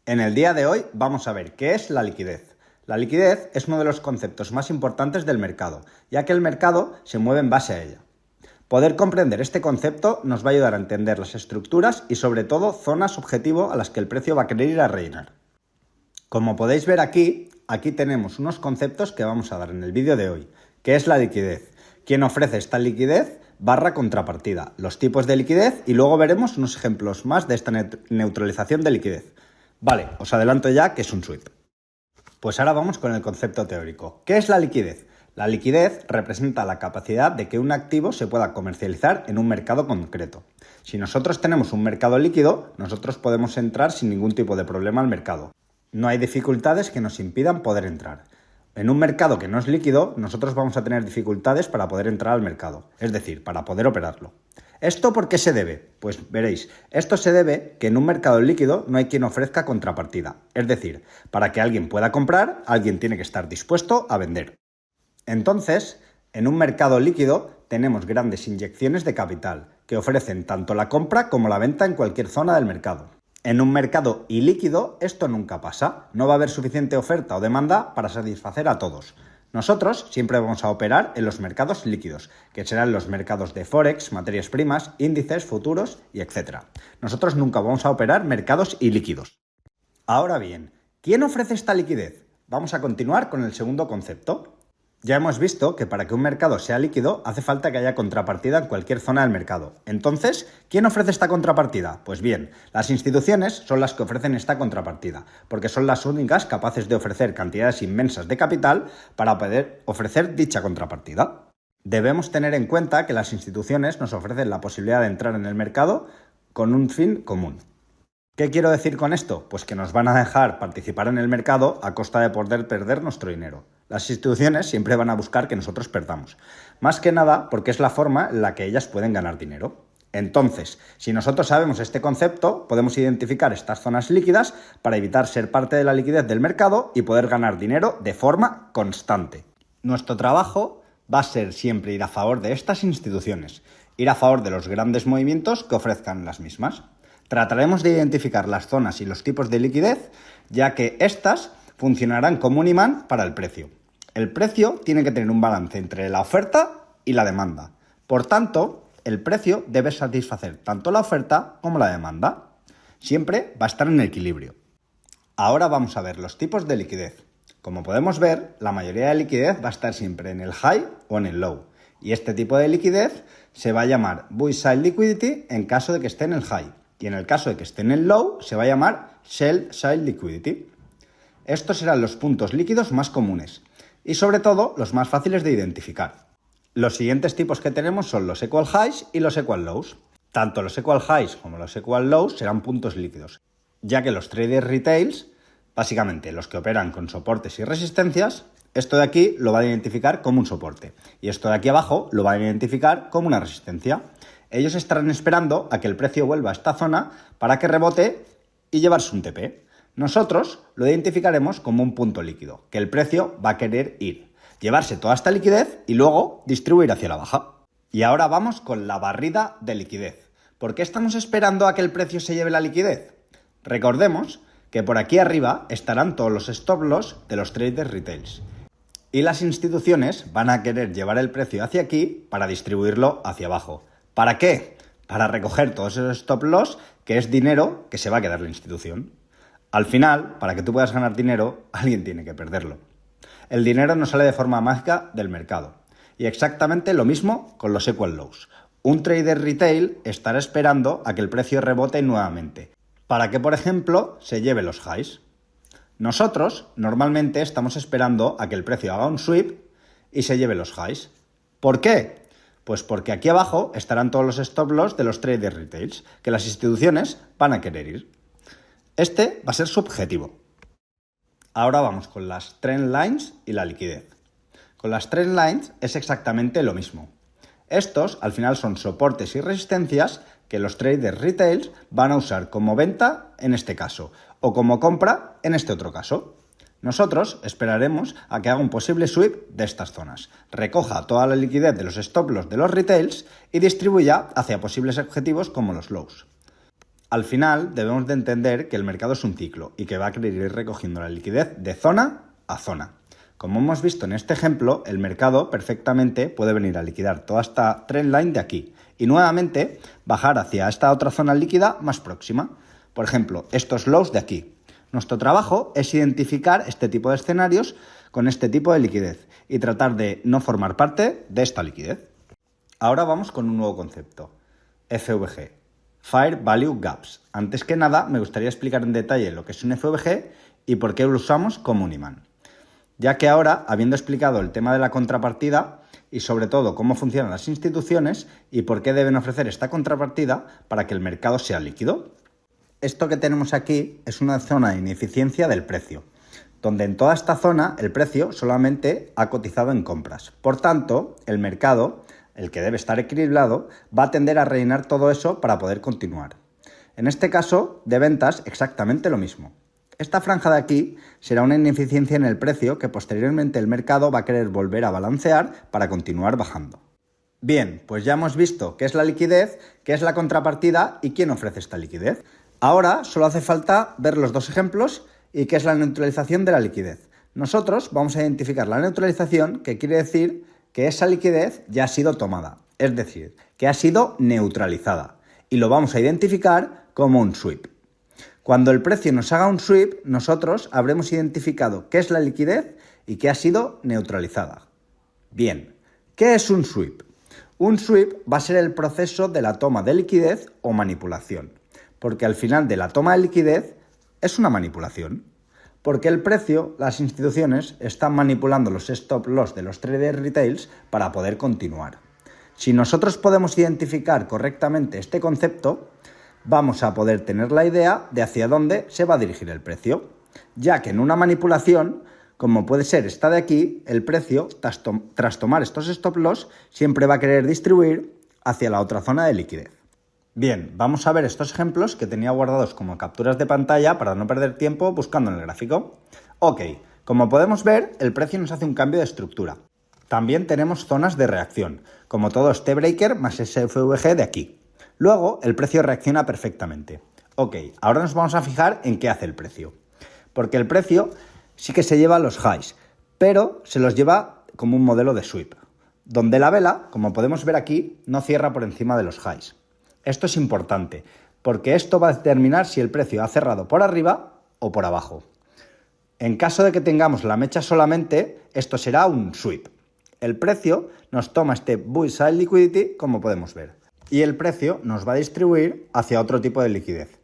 En el día de hoy vamos a ver qué es la liquidez. La liquidez es uno de los conceptos más importantes del mercado, ya que el mercado se mueve en base a ella. Poder comprender este concepto nos va a ayudar a entender las estructuras y sobre todo zonas objetivo a las que el precio va a querer ir a rellenar. Como podéis ver aquí tenemos unos conceptos que vamos a dar en el vídeo de hoy, que es la liquidez, quién ofrece esta liquidez barra contrapartida, los tipos de liquidez y luego veremos unos ejemplos más de esta neutralización de liquidez. Vale, os adelanto ya que es un sweep. Pues ahora vamos con el concepto teórico. ¿Qué es la liquidez? La liquidez representa la capacidad de que un activo se pueda comercializar en un mercado concreto. Si nosotros tenemos un mercado líquido, nosotros podemos entrar sin ningún tipo de problema al mercado. No hay dificultades que nos impidan poder entrar. En un mercado que no es líquido, nosotros vamos a tener dificultades para poder entrar al mercado, es decir, para poder operarlo. ¿Esto por qué se debe? Pues veréis, esto se debe que en un mercado líquido no hay quien ofrezca contrapartida. Es decir, para que alguien pueda comprar, alguien tiene que estar dispuesto a vender. Entonces, en un mercado líquido tenemos grandes inyecciones de capital que ofrecen tanto la compra como la venta en cualquier zona del mercado. En un mercado ilíquido esto nunca pasa, no va a haber suficiente oferta o demanda para satisfacer a todos. Nosotros siempre vamos a operar en los mercados líquidos, que serán los mercados de Forex, materias primas, índices, futuros y etc. Nosotros nunca vamos a operar mercados ilíquidos. Ahora bien, ¿quién ofrece esta liquidez? Vamos a continuar con el segundo concepto. Ya hemos visto que para que un mercado sea líquido hace falta que haya contrapartida en cualquier zona del mercado. Entonces, ¿quién ofrece esta contrapartida? Pues bien, las instituciones son las que ofrecen esta contrapartida, porque son las únicas capaces de ofrecer cantidades inmensas de capital para poder ofrecer dicha contrapartida. Debemos tener en cuenta que las instituciones nos ofrecen la posibilidad de entrar en el mercado con un fin común. ¿Qué quiero decir con esto? Pues que nos van a dejar participar en el mercado a costa de poder perder nuestro dinero. Las instituciones siempre van a buscar que nosotros perdamos. Más que nada porque es la forma en la que ellas pueden ganar dinero. Entonces, si nosotros sabemos este concepto, podemos identificar estas zonas líquidas para evitar ser parte de la liquidez del mercado y poder ganar dinero de forma constante. Nuestro trabajo va a ser siempre ir a favor de estas instituciones, ir a favor de los grandes movimientos que ofrezcan las mismas. Trataremos de identificar las zonas y los tipos de liquidez, ya que estas funcionarán como un imán para el precio. El precio tiene que tener un balance entre la oferta y la demanda. Por tanto, el precio debe satisfacer tanto la oferta como la demanda. Siempre va a estar en equilibrio. Ahora vamos a ver los tipos de liquidez. Como podemos ver, la mayoría de liquidez va a estar siempre en el high o en el low. Y este tipo de liquidez se va a llamar buy side liquidity en caso de que esté en el high. Y en el caso de que esté en el low, se va a llamar sell side liquidity. Estos serán los puntos líquidos más comunes y sobre todo los más fáciles de identificar. Los siguientes tipos que tenemos son los equal highs y los equal lows. Tanto los equal highs como los equal lows serán puntos líquidos, ya que los traders retails, básicamente los que operan con soportes y resistencias, esto de aquí lo va a identificar como un soporte y esto de aquí abajo lo va a identificar como una resistencia. Ellos estarán esperando a que el precio vuelva a esta zona para que rebote y llevarse un TP. Nosotros lo identificaremos como un punto líquido, que el precio va a querer ir, llevarse toda esta liquidez y luego distribuir hacia la baja. Y ahora vamos con la barrida de liquidez. ¿Por qué estamos esperando a que el precio se lleve la liquidez? Recordemos que por aquí arriba estarán todos los stop loss de los traders retails. Y las instituciones van a querer llevar el precio hacia aquí para distribuirlo hacia abajo. ¿Para qué? Para recoger todos esos stop loss, que es dinero que se va a quedar la institución. Al final, para que tú puedas ganar dinero, alguien tiene que perderlo. El dinero no sale de forma mágica del mercado. Y exactamente lo mismo con los equal lows. Un trader retail estará esperando a que el precio rebote nuevamente, para que, por ejemplo, se lleve los highs. Nosotros, normalmente, estamos esperando a que el precio haga un sweep y se lleve los highs. ¿Por qué? Pues porque aquí abajo estarán todos los stop loss de los traders retails, que las instituciones van a querer ir. Este va a ser su objetivo. Ahora vamos con las trend lines y la liquidez. Con las trend lines es exactamente lo mismo. Estos al final son soportes y resistencias que los traders retails van a usar como venta en este caso o como compra en este otro caso. Nosotros esperaremos a que haga un posible sweep de estas zonas, recoja toda la liquidez de los stop loss de los retails y distribuya hacia posibles objetivos como los lows. Al final debemos de entender que el mercado es un ciclo y que va a querer ir recogiendo la liquidez de zona a zona. Como hemos visto en este ejemplo, el mercado perfectamente puede venir a liquidar toda esta trendline de aquí y nuevamente bajar hacia esta otra zona líquida más próxima. Por ejemplo, estos lows de aquí. Nuestro trabajo es identificar este tipo de escenarios con este tipo de liquidez y tratar de no formar parte de esta liquidez. Ahora vamos con un nuevo concepto, FVG, Fair Value Gaps. Antes que nada, me gustaría explicar en detalle lo que es un FVG y por qué lo usamos como un imán. Ya que ahora, habiendo explicado el tema de la contrapartida y sobre todo cómo funcionan las instituciones y por qué deben ofrecer esta contrapartida para que el mercado sea líquido. Esto que tenemos aquí es una zona de ineficiencia del precio, donde en toda esta zona el precio solamente ha cotizado en compras. Por tanto, el mercado, el que debe estar equilibrado, va a tender a rellenar todo eso para poder continuar. En este caso, de ventas, exactamente lo mismo. Esta franja de aquí será una ineficiencia en el precio que posteriormente el mercado va a querer volver a balancear para continuar bajando. Bien, pues ya hemos visto qué es la liquidez, qué es la contrapartida y quién ofrece esta liquidez. Ahora solo hace falta ver los dos ejemplos y qué es la neutralización de la liquidez. Nosotros vamos a identificar la neutralización, que quiere decir que esa liquidez ya ha sido tomada, es decir, que ha sido neutralizada, y lo vamos a identificar como un sweep. Cuando el precio nos haga un sweep, nosotros habremos identificado qué es la liquidez y qué ha sido neutralizada. Bien, ¿qué es un sweep? Un sweep va a ser el proceso de la toma de liquidez o manipulación, porque al final de la toma de liquidez es una manipulación, porque el precio, las instituciones, están manipulando los stop loss de los traders retails para poder continuar. Si nosotros podemos identificar correctamente este concepto, vamos a poder tener la idea de hacia dónde se va a dirigir el precio, ya que en una manipulación, como puede ser esta de aquí, el precio, tras tomar estos stop loss, siempre va a querer distribuir hacia la otra zona de liquidez. Bien, vamos a ver estos ejemplos que tenía guardados como capturas de pantalla para no perder tiempo buscando en el gráfico. Ok, como podemos ver, el precio nos hace un cambio de estructura. También tenemos zonas de reacción, como todo este breaker más ese FVG de aquí. Luego, el precio reacciona perfectamente. Ok, ahora nos vamos a fijar en qué hace el precio. Porque el precio sí que se lleva los highs, pero se los lleva como un modelo de sweep, donde la vela, como podemos ver aquí, no cierra por encima de los highs. Esto es importante, porque esto va a determinar si el precio ha cerrado por arriba o por abajo. En caso de que tengamos la mecha solamente, esto será un sweep. El precio nos toma este buy side liquidity, como podemos ver, y el precio nos va a distribuir hacia otro tipo de liquidez.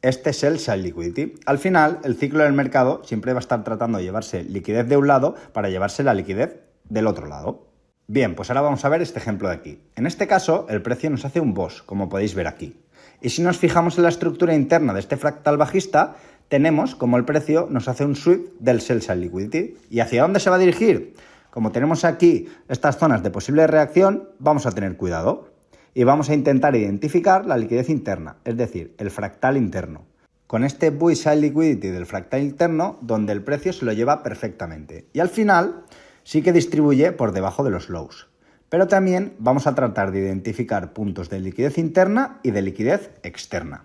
Este es el sell liquidity. Al final, el ciclo del mercado siempre va a estar tratando de llevarse liquidez de un lado para llevarse la liquidez del otro lado. Bien, pues ahora vamos a ver este ejemplo de aquí. En este caso, el precio nos hace un boss, como podéis ver aquí. Y si nos fijamos en la estructura interna de este fractal bajista, tenemos como el precio nos hace un sweep del sell side liquidity. ¿Y hacia dónde se va a dirigir? Como tenemos aquí estas zonas de posible reacción, vamos a tener cuidado. Y vamos a intentar identificar la liquidez interna, es decir, el fractal interno. Con este buy side liquidity del fractal interno, donde el precio se lo lleva perfectamente. Y al final sí que distribuye por debajo de los lows. Pero también vamos a tratar de identificar puntos de liquidez interna y de liquidez externa.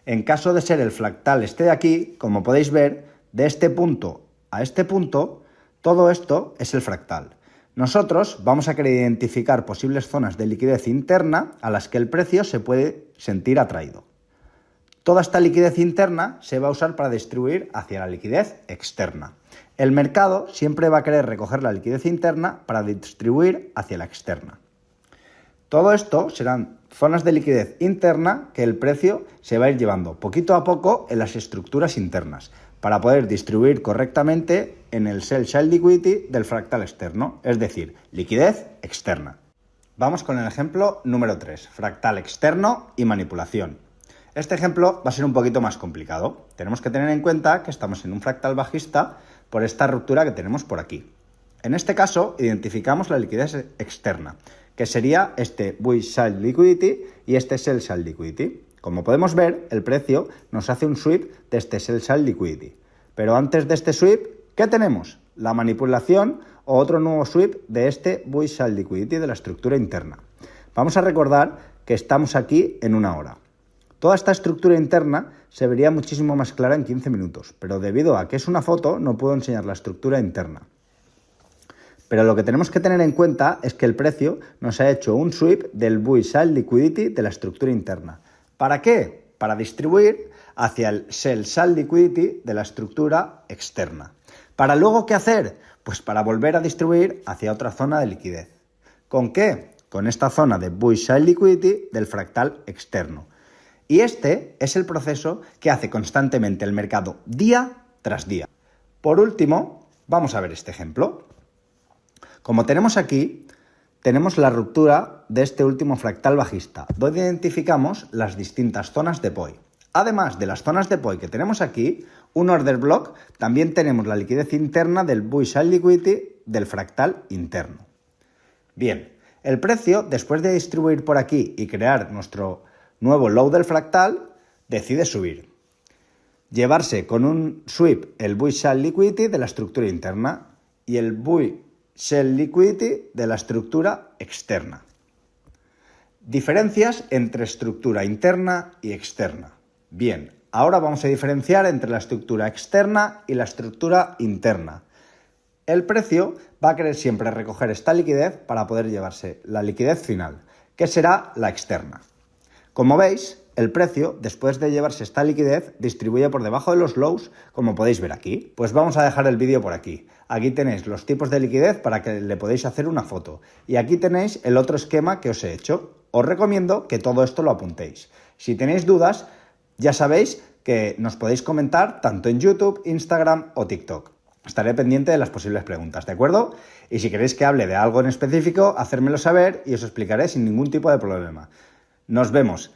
En caso de ser el fractal este de aquí, como podéis ver, de este punto a este punto, todo esto es el fractal. Nosotros vamos a querer identificar posibles zonas de liquidez interna a las que el precio se puede sentir atraído. Toda esta liquidez interna se va a usar para distribuir hacia la liquidez externa. El mercado siempre va a querer recoger la liquidez interna para distribuir hacia la externa. Todo esto serán zonas de liquidez interna que el precio se va a ir llevando poquito a poco en las estructuras internas para poder distribuir correctamente en el sell side liquidity del fractal externo, es decir, liquidez externa. Vamos con el ejemplo número 3, fractal externo y manipulación. Este ejemplo va a ser un poquito más complicado. Tenemos que tener en cuenta que estamos en un fractal bajista por esta ruptura que tenemos por aquí. En este caso, identificamos la liquidez externa, que sería este buy side liquidity y este sell side liquidity. Como podemos ver, el precio nos hace un sweep de este sell side liquidity. Pero antes de este sweep, ¿qué tenemos? La manipulación o otro nuevo sweep de este buy side liquidity de la estructura interna. Vamos a recordar que estamos aquí en una hora. Toda esta estructura interna se vería muchísimo más clara en 15 minutos, pero debido a que es una foto no puedo enseñar la estructura interna. Pero lo que tenemos que tener en cuenta es que el precio nos ha hecho un sweep del Buy Sell Liquidity de la estructura interna. ¿Para qué? Para distribuir hacia el Sell Sell Liquidity de la estructura externa. ¿Para luego qué hacer? Pues para volver a distribuir hacia otra zona de liquidez. ¿Con qué? Con esta zona de Buy Sell Liquidity del fractal externo. Y este es el proceso que hace constantemente el mercado día tras día. Por último, vamos a ver este ejemplo. Como tenemos aquí, tenemos la ruptura de este último fractal bajista, donde identificamos las distintas zonas de POI. Además de las zonas de POI que tenemos aquí, un order block, también tenemos la liquidez interna del Buy Sell Liquidity del fractal interno. Bien, el precio, después de distribuir por aquí y crear nuestro nuevo low del fractal, decide subir. Llevarse con un sweep el Buy Sell Liquidity de la estructura interna y el Buy Sell Liquidity de la estructura externa. Diferencias entre estructura interna y externa. Bien, ahora vamos a diferenciar entre la estructura externa y la estructura interna. El precio va a querer siempre recoger esta liquidez para poder llevarse la liquidez final, que será la externa. Como veis, el precio, después de llevarse esta liquidez, distribuye por debajo de los lows, como podéis ver aquí. Pues vamos a dejar el vídeo por aquí. Aquí tenéis los tipos de liquidez para que le podáis hacer una foto. Y aquí tenéis el otro esquema que os he hecho. Os recomiendo que todo esto lo apuntéis. Si tenéis dudas, ya sabéis que nos podéis comentar tanto en YouTube, Instagram o TikTok. Estaré pendiente de las posibles preguntas, ¿de acuerdo? Y si queréis que hable de algo en específico, hacérmelo saber y os explicaré sin ningún tipo de problema. Nos vemos.